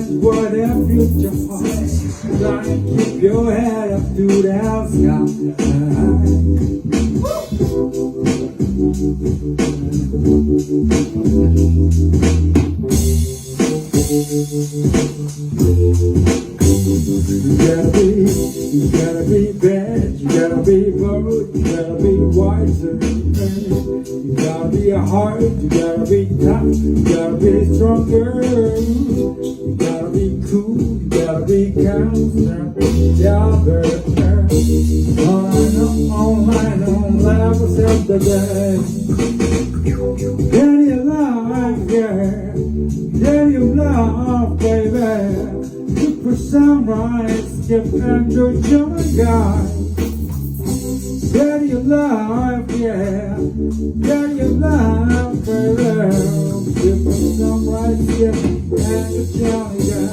what a future holds. Gotta keep your head up to the sky. You gotta be bad, you gotta be bold, you gotta be wiser. You gotta be hard, you gotta be tough, you gotta be stronger. You gotta be cool, you gotta be constant. Yeah, baby. All I know, life was up the day. Get your life, yeah. Get your love, baby. Look for sunrise, skip and your guy. Get your life, yeah. Get your life, baby. Look for sunrise, skip and your guy.